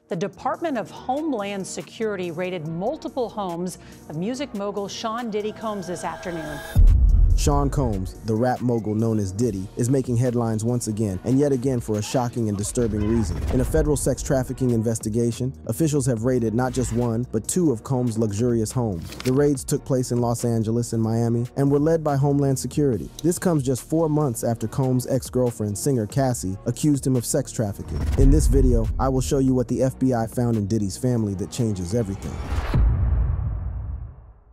The Department of Homeland Security raided multiple homes of music mogul Sean Diddy Combs this afternoon. Sean Combs, the rap mogul known as Diddy, is making headlines once again, and yet again for a shocking and disturbing reason. In a federal sex trafficking investigation, officials have raided not just one, but two of Combs' luxurious homes. The raids took place in Los Angeles and Miami, and were led by Homeland Security. This comes just 4 months after Combs' ex-girlfriend, singer Cassie, accused him of sex trafficking. In this video, I will show you what the FBI found in Diddy's family that changes everything.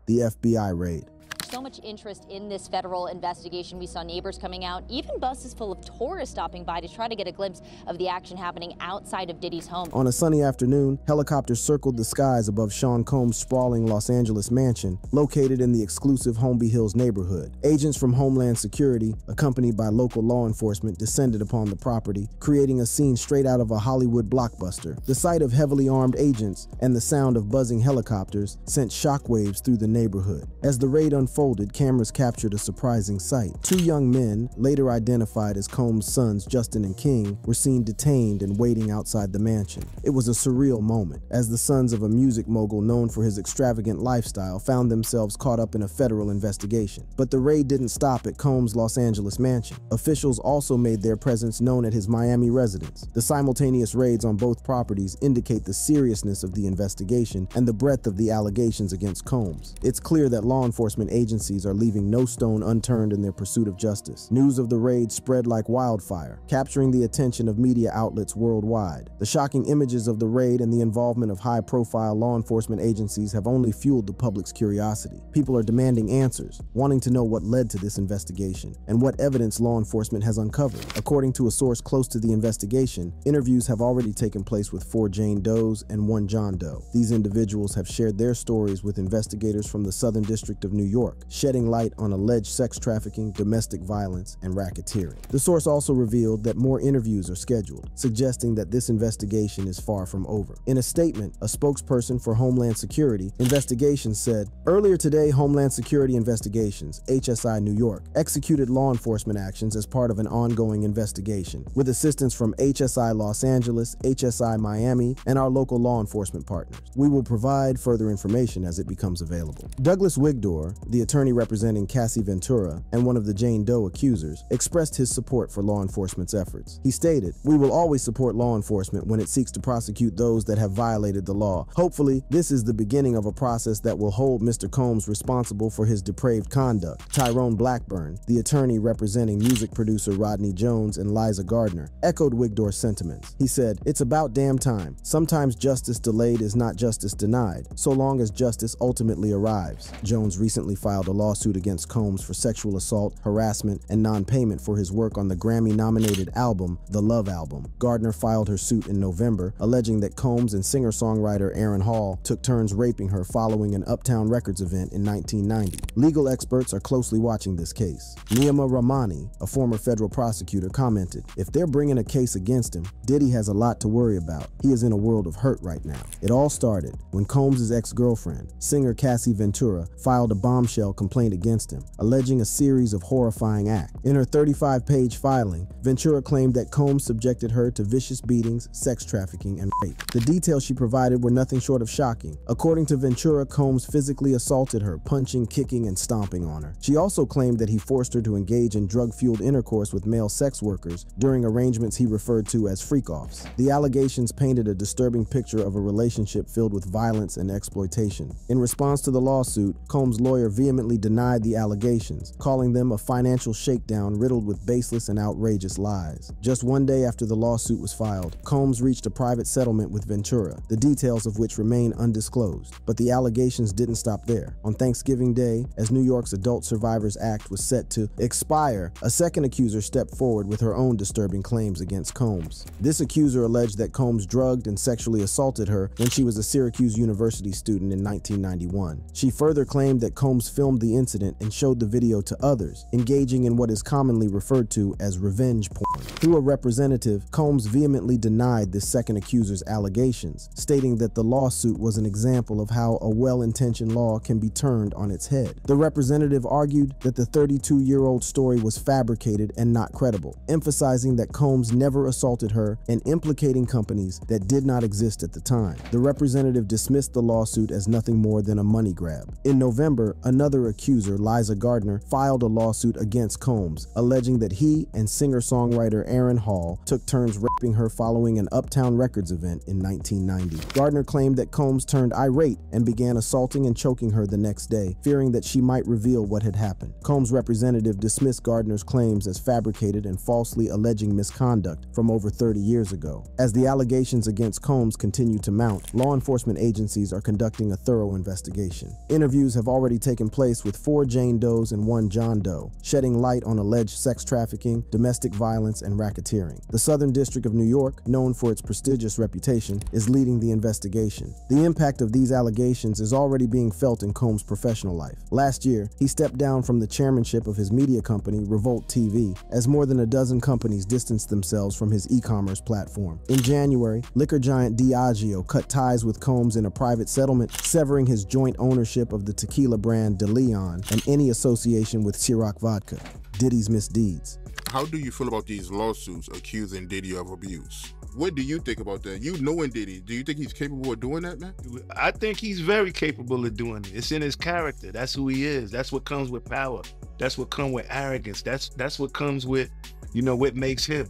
The FBI raid. So much interest in this federal investigation. We saw neighbors coming out, even buses full of tourists stopping by to try to get a glimpse of the action happening outside of Diddy's home. On a sunny afternoon, helicopters circled the skies above Sean Combs' sprawling Los Angeles mansion, located in the exclusive Holmby Hills neighborhood. Agents from Homeland Security, accompanied by local law enforcement, descended upon the property, creating a scene straight out of a Hollywood blockbuster. The sight of heavily armed agents and the sound of buzzing helicopters sent shockwaves through the neighborhood. As the raid unfolded, cameras captured a surprising sight. Two young men, later identified as Combs' sons Justin and King, were seen detained and waiting outside the mansion. It was a surreal moment, as the sons of a music mogul known for his extravagant lifestyle found themselves caught up in a federal investigation. But the raid didn't stop at Combs' Los Angeles mansion. Officials also made their presence known at his Miami residence. The simultaneous raids on both properties indicate the seriousness of the investigation and the breadth of the allegations against Combs. It's clear that law enforcement agencies are leaving no stone unturned in their pursuit of justice. News of the raid spread like wildfire, capturing the attention of media outlets worldwide. The shocking images of the raid and the involvement of high-profile law enforcement agencies have only fueled the public's curiosity. People are demanding answers, wanting to know what led to this investigation and what evidence law enforcement has uncovered. According to a source close to the investigation, interviews have already taken place with 4 Jane Does and 1 John Doe. These individuals have shared their stories with investigators from the Southern District of New York, shedding light on alleged sex trafficking, domestic violence, and racketeering. The source also revealed that more interviews are scheduled, suggesting that this investigation is far from over. In a statement, a spokesperson for Homeland Security Investigations said, "Earlier today, Homeland Security Investigations, HSI New York, executed law enforcement actions as part of an ongoing investigation, with assistance from HSI Los Angeles, HSI Miami, and our local law enforcement partners. We will provide further information as it becomes available." Douglas Wigdor, the attorney representing Cassie Ventura and one of the Jane Doe accusers, expressed his support for law enforcement's efforts. He stated, "We will always support law enforcement when it seeks to prosecute those that have violated the law. Hopefully, this is the beginning of a process that will hold Mr. Combs responsible for his depraved conduct." Tyrone Blackburn, the attorney representing music producer Rodney Jones and Liza Gardner, echoed Wigdor's sentiments. He said, "It's about damn time. Sometimes justice delayed is not justice denied, so long as justice ultimately arrives." Jones recently filed a lawsuit against Combs for sexual assault, harassment, and non-payment for his work on the Grammy-nominated album, The Love Album. Gardner filed her suit in November, alleging that Combs and singer-songwriter Aaron Hall took turns raping her following an Uptown Records event in 1990. Legal experts are closely watching this case. Niyama Rahmani, a former federal prosecutor, commented, "If they're bringing a case against him, Diddy has a lot to worry about. He is in a world of hurt right now." It all started when Combs' ex-girlfriend, singer Cassie Ventura, filed a bombshell complaint against him, alleging a series of horrifying acts. In her 35-page filing, Ventura claimed that Combs subjected her to vicious beatings, sex trafficking, and rape. The details she provided were nothing short of shocking. According to Ventura, Combs physically assaulted her, punching, kicking, and stomping on her. She also claimed that he forced her to engage in drug-fueled intercourse with male sex workers during arrangements he referred to as freak-offs. The allegations painted a disturbing picture of a relationship filled with violence and exploitation. In response to the lawsuit, Combs' lawyer vehemently denied the allegations, calling them a financial shakedown riddled with baseless and outrageous lies. Just 1 day after the lawsuit was filed, Combs reached a private settlement with Ventura, the details of which remain undisclosed. But the allegations didn't stop there. On Thanksgiving Day, as New York's Adult Survivors Act was set to expire, a second accuser stepped forward with her own disturbing claims against Combs. This accuser alleged that Combs drugged and sexually assaulted her when she was a Syracuse University student in 1991. She further claimed that Combs filmed the the incident and showed the video to others, engaging in what is commonly referred to as revenge porn. Through a representative, Combs vehemently denied this second accuser's allegations, stating that the lawsuit was an example of how a well-intentioned law can be turned on its head. The representative argued that the 32-year-old story was fabricated and not credible, emphasizing that Combs never assaulted her and implicating companies that did not exist at the time. The representative dismissed the lawsuit as nothing more than a money grab. In November, another accuser, Liza Gardner, filed a lawsuit against Combs, alleging that he and singer-songwriter Aaron Hall took turns raping her following an Uptown Records event in 1990. Gardner claimed that Combs turned irate and began assaulting and choking her the next day, fearing that she might reveal what had happened. Combs' representative dismissed Gardner's claims as fabricated and falsely alleging misconduct from over 30 years ago. As the allegations against Combs continue to mount, law enforcement agencies are conducting a thorough investigation. Interviews have already taken place with 4 Jane Does and 1 John Doe, shedding light on alleged sex trafficking, domestic violence, and racketeering. The Southern District of New York, known for its prestigious reputation, is leading the investigation. The impact of these allegations is already being felt in Combs' professional life. Last year, he stepped down from the chairmanship of his media company, Revolt TV, as more than a dozen companies distanced themselves from his e-commerce platform. In January, liquor giant Diageo cut ties with Combs in a private settlement, severing his joint ownership of the tequila brand De Leon and any association with Ciroc Vodka. Diddy's Misdeeds. How do you feel about these lawsuits accusing Diddy of abuse? What do you think about that? You knowing Diddy, do you think he's capable of doing that, man? I think he's very capable of doing it. It's in his character. That's who he is. That's what comes with power. That's what comes with arrogance. That's what comes with, what makes him,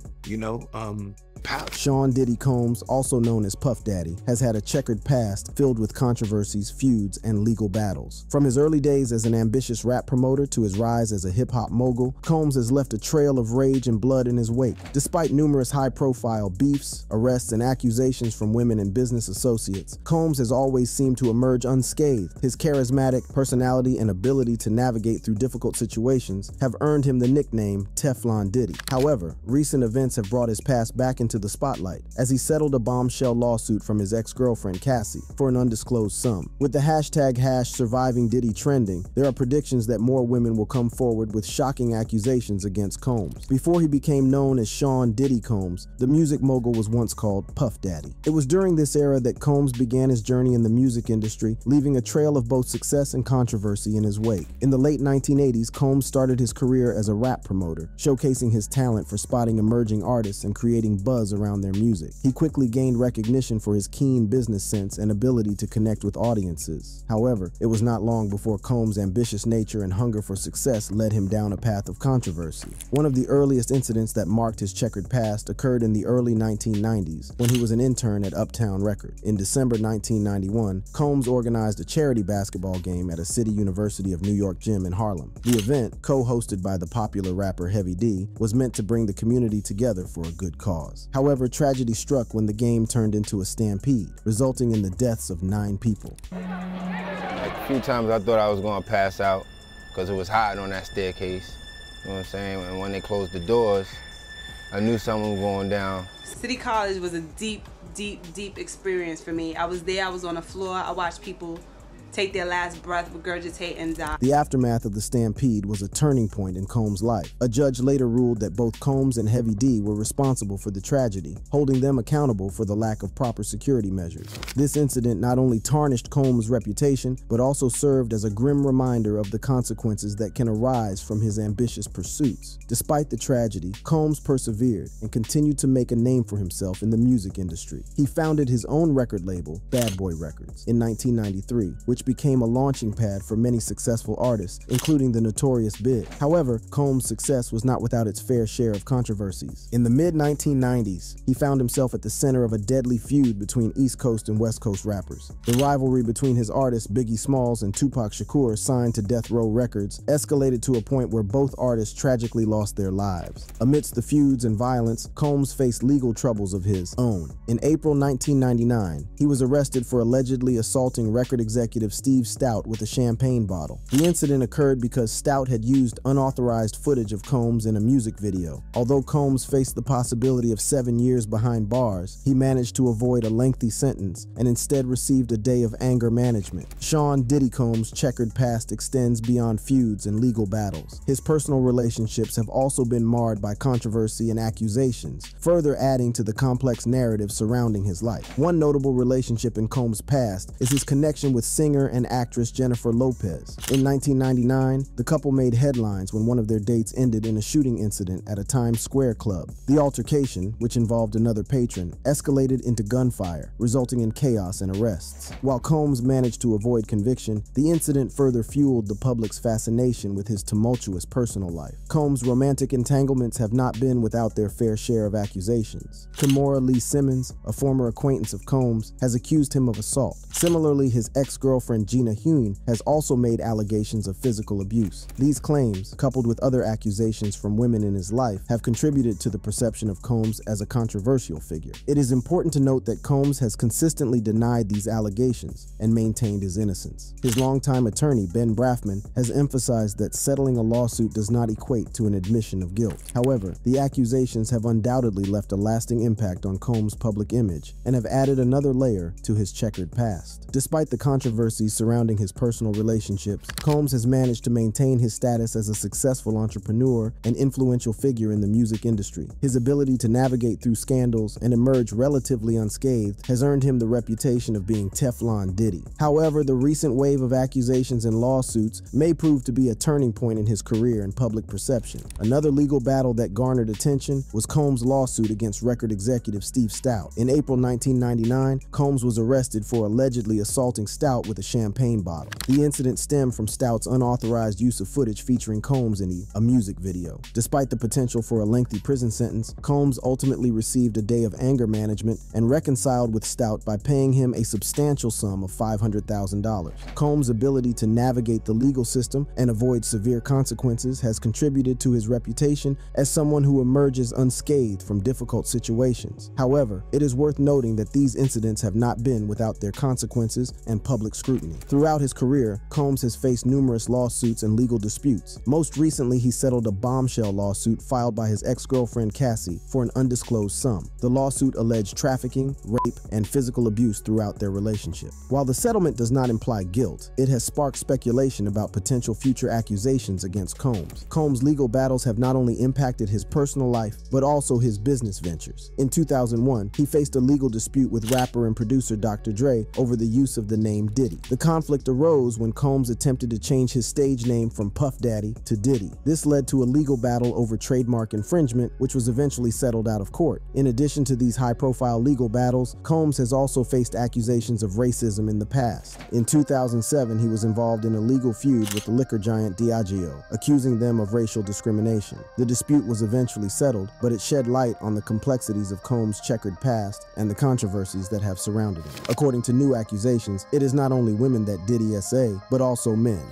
power. Sean Diddy Combs, also known as Puff Daddy, has had a checkered past filled with controversies, feuds, and legal battles. From his early days as an ambitious rap promoter to his rise as a hip-hop mogul, Combs has left a trail of rage and blood in his wake. Despite numerous high-profile beefs, arrests, and accusations from women and business associates, Combs has always seemed to emerge unscathed. His charismatic personality and ability to navigate through difficult situations have earned him the nickname Teflon Diddy. However, recent events have brought his past back into the spotlight as he settled a bombshell lawsuit from his ex-girlfriend Cassie for an undisclosed sum. With the hashtag #SurvivingDiddy trending, there are predictions that more women will come forward with shocking accusations against Combs. Before he became known as Sean Diddy Combs, the music mogul was once called Puff Daddy. It was during this era that Combs began his journey in the music industry, leaving a trail of both success and controversy in his wake. In the late 1980s, Combs started his career as a rap promoter, showcasing his talent for spotting emerging artists and creating buzz around their music. He quickly gained recognition for his keen business sense and ability to connect with audiences. However, it was not long before Combs' ambitious nature and hunger for success led him down a path of controversy. One of the earliest incidents that marked his checkered past occurred in the early 1990s when he was an intern at Uptown Records. In December 1991, Combs organized a charity basketball game at a City University of New York gym in Harlem. The event, co-hosted by the popular rapper Heavy D, was meant to bring the community together for a good cause. However, tragedy struck when the game turned into a stampede, resulting in the deaths of 9 people. A few times I thought I was gonna pass out because it was hot on that staircase. You know what I'm saying? And when they closed the doors, I knew something was going down. City College was a deep experience for me. I was there, I was on the floor, I watched people take their last breath, regurgitate, and die. The aftermath of the stampede was a turning point in Combs' life. A judge later ruled that both Combs and Heavy D were responsible for the tragedy, holding them accountable for the lack of proper security measures. This incident not only tarnished Combs' reputation, but also served as a grim reminder of the consequences that can arise from his ambitious pursuits. Despite the tragedy, Combs persevered and continued to make a name for himself in the music industry. He founded his own record label, Bad Boy Records, in 1993, which became a launching pad for many successful artists, including the notorious Big. However, Combs' success was not without its fair share of controversies. In the mid-1990s, he found himself at the center of a deadly feud between East Coast and West Coast rappers. The rivalry between his artists Biggie Smalls and Tupac Shakur, signed to Death Row Records, escalated to a point where both artists tragically lost their lives. Amidst the feuds and violence, Combs faced legal troubles of his own. In April 1999, he was arrested for allegedly assaulting record executive executive Steve Stout with a champagne bottle. The incident occurred because Stout had used unauthorized footage of Combs in a music video. Although Combs faced the possibility of 7 years behind bars, he managed to avoid a lengthy sentence and instead received a day of anger management. Sean Diddy Combs' checkered past extends beyond feuds and legal battles. His personal relationships have also been marred by controversy and accusations, further adding to the complex narrative surrounding his life. One notable relationship in Combs' past is his connection with singer and actress Jennifer Lopez. In 1999, the couple made headlines when one of their dates ended in a shooting incident at a Times Square club. The altercation, which involved another patron, escalated into gunfire, resulting in chaos and arrests. While Combs managed to avoid conviction, the incident further fueled the public's fascination with his tumultuous personal life. Combs' romantic entanglements have not been without their fair share of accusations. Kimora Lee Simmons, a former acquaintance of Combs, has accused him of assault. Similarly, his ex-girlfriend Gina Hune has also made allegations of physical abuse. These claims, coupled with other accusations from women in his life, have contributed to the perception of Combs as a controversial figure. It is important to note that Combs has consistently denied these allegations and maintained his innocence. His longtime attorney, Ben Braffman, has emphasized that settling a lawsuit does not equate to an admission of guilt. However, the accusations have undoubtedly left a lasting impact on Combs' public image and have added another layer to his checkered past. Despite the controversies surrounding his personal relationships, Combs has managed to maintain his status as a successful entrepreneur and influential figure in the music industry. His ability to navigate through scandals and emerge relatively unscathed has earned him the reputation of being Teflon Diddy. However, the recent wave of accusations and lawsuits may prove to be a turning point in his career and public perception. Another legal battle that garnered attention was Combs' lawsuit against record executive Steve Stout. In April 1999, Combs was arrested for allegedly assaulting Stout with a champagne bottle. The incident stemmed from Stout's unauthorized use of footage featuring Combs in a music video. Despite the potential for a lengthy prison sentence, Combs ultimately received a day of anger management and reconciled with Stout by paying him a substantial sum of $500,000. Combs' ability to navigate the legal system and avoid severe consequences has contributed to his reputation as someone who emerges unscathed from difficult situations. However, it is worth noting that these incidents have not been without their consequences and public scrutiny. Throughout his career, Combs has faced numerous lawsuits and legal disputes. Most recently, he settled a bombshell lawsuit filed by his ex-girlfriend Cassie for an undisclosed sum. The lawsuit alleged trafficking, rape, and physical abuse throughout their relationship. While the settlement does not imply guilt, it has sparked speculation about potential future accusations against Combs. Combs' legal battles have not only impacted his personal life, but also his business ventures. In 2001, he faced a legal dispute with rapper and producer Dr. Dre over the use of the name Diddy. The conflict arose when Combs attempted to change his stage name from Puff Daddy to Diddy. This led to a legal battle over trademark infringement, which was eventually settled out of court. In addition to these high-profile legal battles, Combs has also faced accusations of racism in the past. In 2007, he was involved in a legal feud with the liquor giant Diageo, accusing them of racial discrimination. The dispute was eventually settled, but it shed light on the complexities of Combs' checkered past and the controversies that have surrounded him. According to new accusations, it is not only women that Diddy SA, but also men,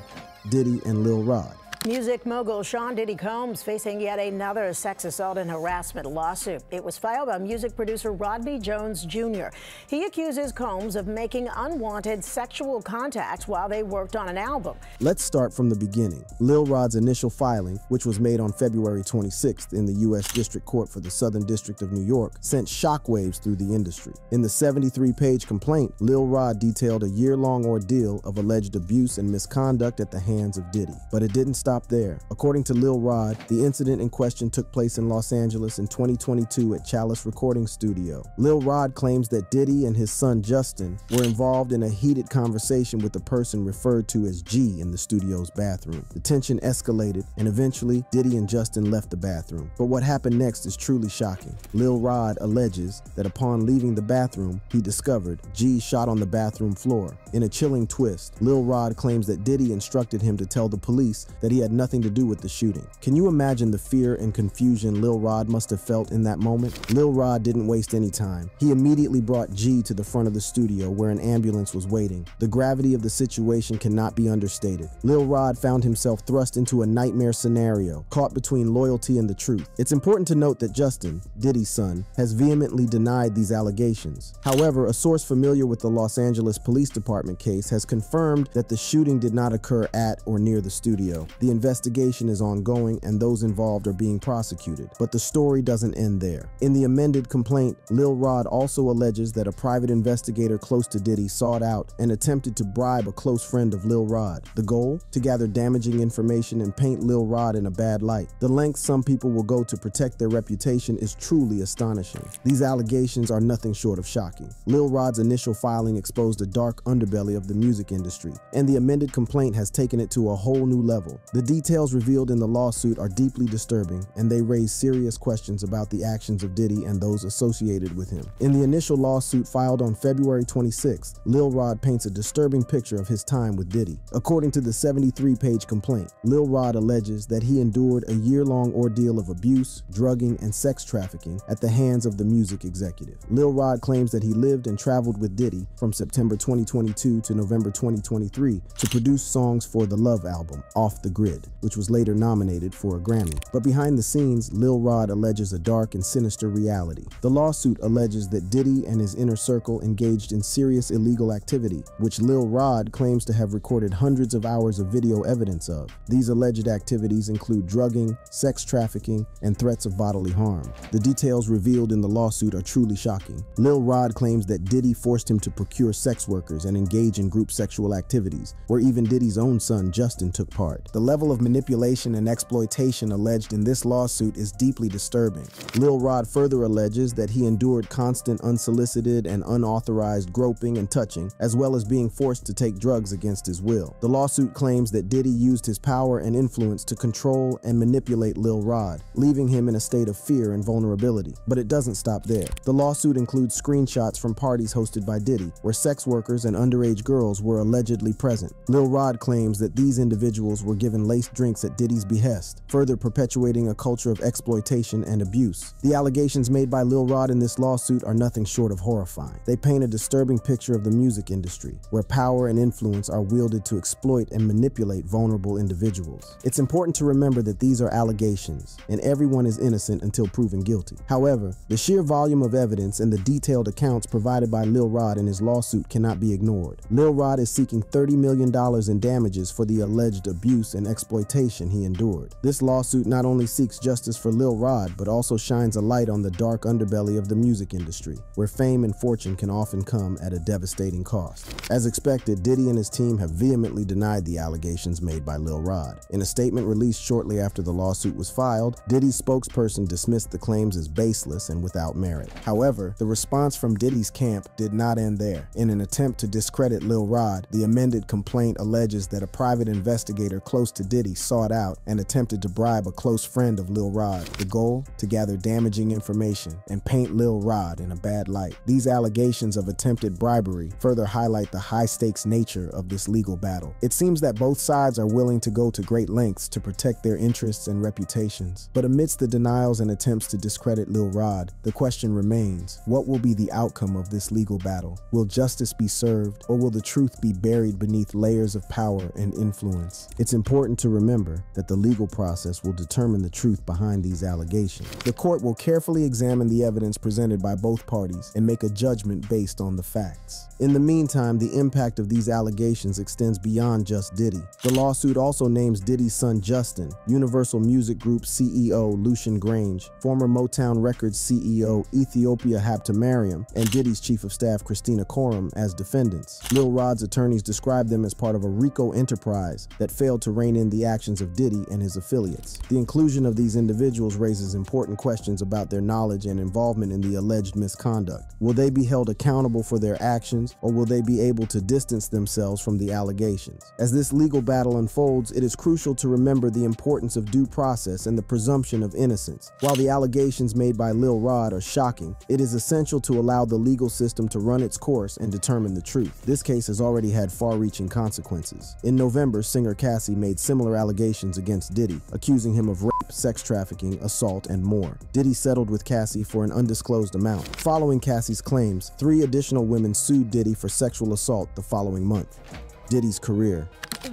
Diddy and Lil Rod. Music mogul Sean Diddy Combs facing yet another sex assault and harassment lawsuit. It was filed by music producer Rodney Jones Jr. He accuses Combs of making unwanted sexual contacts while they worked on an album. Let's start from the beginning. Lil Rod's initial filing, which was made on February 26th in the U.S. District Court for the Southern District of New York, sent shockwaves through the industry. In the 73-page complaint, Lil Rod detailed a year-long ordeal of alleged abuse and misconduct at the hands of Diddy. But it didn't stop there. According to Lil Rod, the incident in question took place in Los Angeles in 2022 at Chalice Recording Studio. Lil Rod claims that Diddy and his son Justin were involved in a heated conversation with a person referred to as G in the studio's bathroom. The tension escalated, and eventually Diddy and Justin left the bathroom. But what happened next is truly shocking. Lil Rod alleges that upon leaving the bathroom, he discovered G shot on the bathroom floor. In a chilling twist, Lil Rod claims that Diddy instructed him to tell the police that he had nothing to do with the shooting. Can you imagine the fear and confusion Lil Rod must have felt in that moment? Lil Rod didn't waste any time. He immediately brought G to the front of the studio where an ambulance was waiting. The gravity of the situation cannot be understated. Lil Rod found himself thrust into a nightmare scenario, caught between loyalty and the truth. It's important to note that Justin, Diddy's son, has vehemently denied these allegations. However, a source familiar with the Los Angeles Police Department case has confirmed that the shooting did not occur at or near the studio. The investigation is ongoing and those involved are being prosecuted. But the story doesn't end there. In the amended complaint, Lil Rod also alleges that a private investigator close to Diddy sought out and attempted to bribe a close friend of Lil Rod. The goal? To gather damaging information and paint Lil Rod in a bad light. The lengths some people will go to protect their reputation is truly astonishing. These allegations are nothing short of shocking. Lil Rod's initial filing exposed a dark underbelly of the music industry, and the amended complaint has taken it to a whole new level. The details revealed in the lawsuit are deeply disturbing, and they raise serious questions about the actions of Diddy and those associated with him. In the initial lawsuit filed on February 26th, Lil Rod paints a disturbing picture of his time with Diddy. According to the 73-page complaint, Lil Rod alleges that he endured a year-long ordeal of abuse, drugging, and sex trafficking at the hands of the music executive. Lil Rod claims that he lived and traveled with Diddy from September 2022 to November 2023 to produce songs for the Love album, Off the Grid, which was later nominated for a Grammy. But behind the scenes, Lil Rod alleges a dark and sinister reality. The lawsuit alleges that Diddy and his inner circle engaged in serious illegal activity, which Lil Rod claims to have recorded hundreds of hours of video evidence of. These alleged activities include drugging, sex trafficking, and threats of bodily harm. The details revealed in the lawsuit are truly shocking. Lil Rod claims that Diddy forced him to procure sex workers and engage in group sexual activities, where even Diddy's own son Justin took part. The level of manipulation and exploitation alleged in this lawsuit is deeply disturbing. Lil Rod further alleges that he endured constant unsolicited and unauthorized groping and touching, as well as being forced to take drugs against his will. The lawsuit claims that Diddy used his power and influence to control and manipulate Lil Rod, leaving him in a state of fear and vulnerability. But it doesn't stop there. The lawsuit includes screenshots from parties hosted by Diddy, where sex workers and underage girls were allegedly present. Lil Rod claims that these individuals were given laced drinks at Diddy's behest, further perpetuating a culture of exploitation and abuse. The allegations made by Lil Rod in this lawsuit are nothing short of horrifying. They paint a disturbing picture of the music industry, where power and influence are wielded to exploit and manipulate vulnerable individuals. It's important to remember that these are allegations, and everyone is innocent until proven guilty. However, the sheer volume of evidence and the detailed accounts provided by Lil Rod in his lawsuit cannot be ignored. Lil Rod is seeking $30 million in damages for the alleged abuse and exploitation he endured. This lawsuit not only seeks justice for Lil Rod, but also shines a light on the dark underbelly of the music industry, where fame and fortune can often come at a devastating cost. As expected, Diddy and his team have vehemently denied the allegations made by Lil Rod. In a statement released shortly after the lawsuit was filed, Diddy's spokesperson dismissed the claims as baseless and without merit. However, the response from Diddy's camp did not end there. In an attempt to discredit Lil Rod, the amended complaint alleges that a private investigator close to Diddy sought out and attempted to bribe a close friend of Lil Rod. The goal? To gather damaging information and paint Lil Rod in a bad light. These allegations of attempted bribery further highlight the high-stakes nature of this legal battle. It seems that both sides are willing to go to great lengths to protect their interests and reputations. But amidst the denials and attempts to discredit Lil Rod, the question remains, what will be the outcome of this legal battle? Will justice be served, or will the truth be buried beneath layers of power and influence? It's important to remember that the legal process will determine the truth behind these allegations. The court will carefully examine the evidence presented by both parties and make a judgment based on the facts. In the meantime, the impact of these allegations extends beyond just Diddy. The lawsuit also names Diddy's son Justin, Universal Music Group CEO Lucian Grange, former Motown Records CEO Ethiopia Habtemariam, and Diddy's Chief of Staff Christina Coram as defendants. Lil Rod's attorneys described them as part of a RICO enterprise that failed to rein in the actions of Diddy and his affiliates. The inclusion of these individuals raises important questions about their knowledge and involvement in the alleged misconduct. Will they be held accountable for their actions, or will they be able to distance themselves from the allegations? As this legal battle unfolds, it is crucial to remember the importance of due process and the presumption of innocence. While the allegations made by Lil Rod are shocking, it is essential to allow the legal system to run its course and determine the truth. This case has already had far-reaching consequences. In November, singer Cassie made similar similar allegations against Diddy, accusing him of rape, sex trafficking, assault, and more. Diddy settled with Cassie for an undisclosed amount. Following Cassie's claims, 3 additional women sued Diddy for sexual assault the following month. Diddy's career.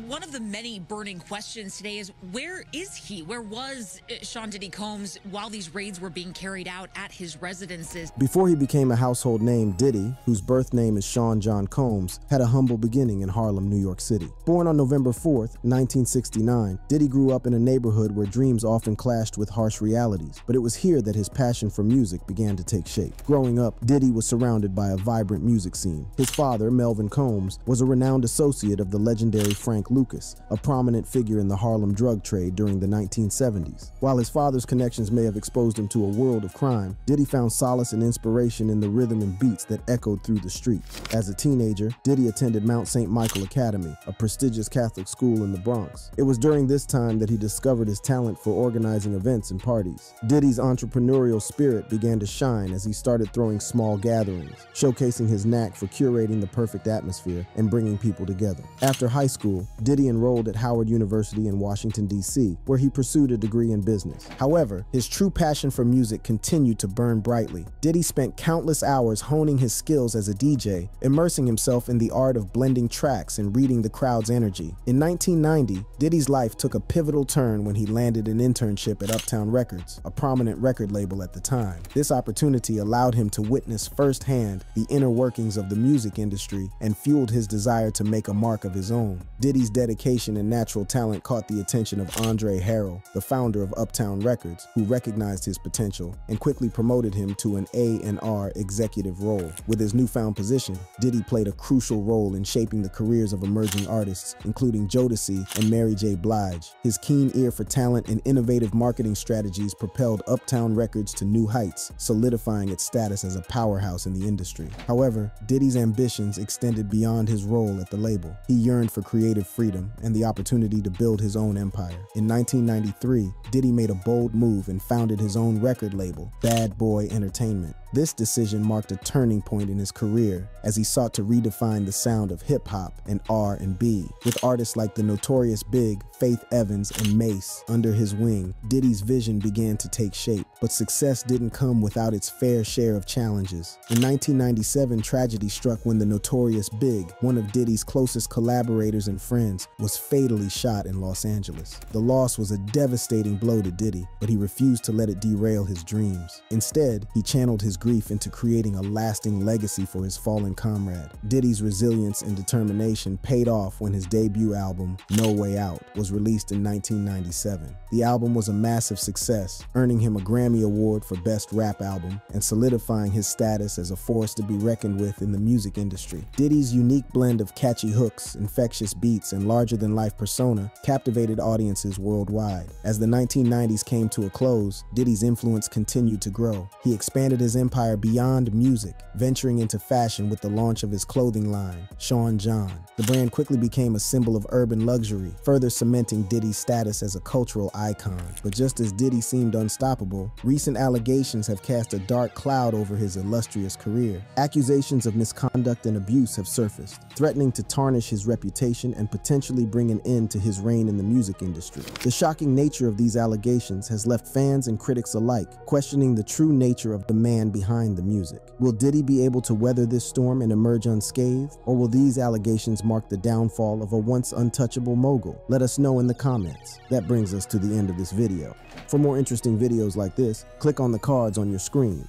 One of the many burning questions today is, where is he? Where was Sean Diddy Combs while these raids were being carried out at his residences? Before he became a household name, Diddy, whose birth name is Sean John Combs, had a humble beginning in Harlem, New York City. Born on November 4th, 1969, Diddy grew up in a neighborhood where dreams often clashed with harsh realities, but it was here that his passion for music began to take shape. Growing up, Diddy was surrounded by a vibrant music scene. His father, Melvin Combs, was a renowned associate of the legendary Frank Lucas, a prominent figure in the Harlem drug trade during the 1970s. While his father's connections may have exposed him to a world of crime, Diddy found solace and inspiration in the rhythm and beats that echoed through the streets. As a teenager, Diddy attended Mount St. Michael Academy, a prestigious Catholic school in the Bronx. It was during this time that he discovered his talent for organizing events and parties. Diddy's entrepreneurial spirit began to shine as he started throwing small gatherings, showcasing his knack for curating the perfect atmosphere and bringing people together. After high school, Diddy enrolled at Howard University in Washington, D.C., where he pursued a degree in business. However, his true passion for music continued to burn brightly. Diddy spent countless hours honing his skills as a DJ, immersing himself in the art of blending tracks and reading the crowd's energy. In 1990, Diddy's life took a pivotal turn when he landed an internship at Uptown Records, a prominent record label at the time. This opportunity allowed him to witness firsthand the inner workings of the music industry and fueled his desire to make a mark of his own. Diddy's dedication and natural talent caught the attention of Andre Harrell, the founder of Uptown Records, who recognized his potential and quickly promoted him to an A&R executive role. With his newfound position, Diddy played a crucial role in shaping the careers of emerging artists, including Jodeci and Mary J. Blige. His keen ear for talent and innovative marketing strategies propelled Uptown Records to new heights, solidifying its status as a powerhouse in the industry. However, Diddy's ambitions extended beyond his role at the label. He yearned for creative freedom and the opportunity to build his own empire. In 1993, Diddy made a bold move and founded his own record label, Bad Boy Entertainment. This decision marked a turning point in his career as he sought to redefine the sound of hip-hop and R&B. With artists like the Notorious Big, Faith Evans, and Mace under his wing, Diddy's vision began to take shape, but success didn't come without its fair share of challenges. In 1997, tragedy struck when the Notorious Big, one of Diddy's closest collaborators and friends, was fatally shot in Los Angeles. The loss was a devastating blow to Diddy, but he refused to let it derail his dreams. Instead, he channeled his grief into creating a lasting legacy for his fallen comrade. Diddy's resilience and determination paid off when his debut album, No Way Out, was released in 1997. The album was a massive success, earning him a Grammy Award for Best Rap Album and solidifying his status as a force to be reckoned with in the music industry. Diddy's unique blend of catchy hooks, infectious beats, and larger-than-life persona captivated audiences worldwide. As the 1990s came to a close, Diddy's influence continued to grow. He expanded his empire beyond music, venturing into fashion with the launch of his clothing line, Sean John. The brand quickly became a symbol of urban luxury, further cementing Diddy's status as a cultural icon. But just as Diddy seemed unstoppable, recent allegations have cast a dark cloud over his illustrious career. Accusations of misconduct and abuse have surfaced, threatening to tarnish his reputation and potentially bring an end to his reign in the music industry. The shocking nature of these allegations has left fans and critics alike questioning the true nature of the man behind the music. Will Diddy be able to weather this storm and emerge unscathed, or will these allegations mark the downfall of a once untouchable mogul? Let us know in the comments. That brings us to the end of this video. For more interesting videos like this, click on the cards on your screen.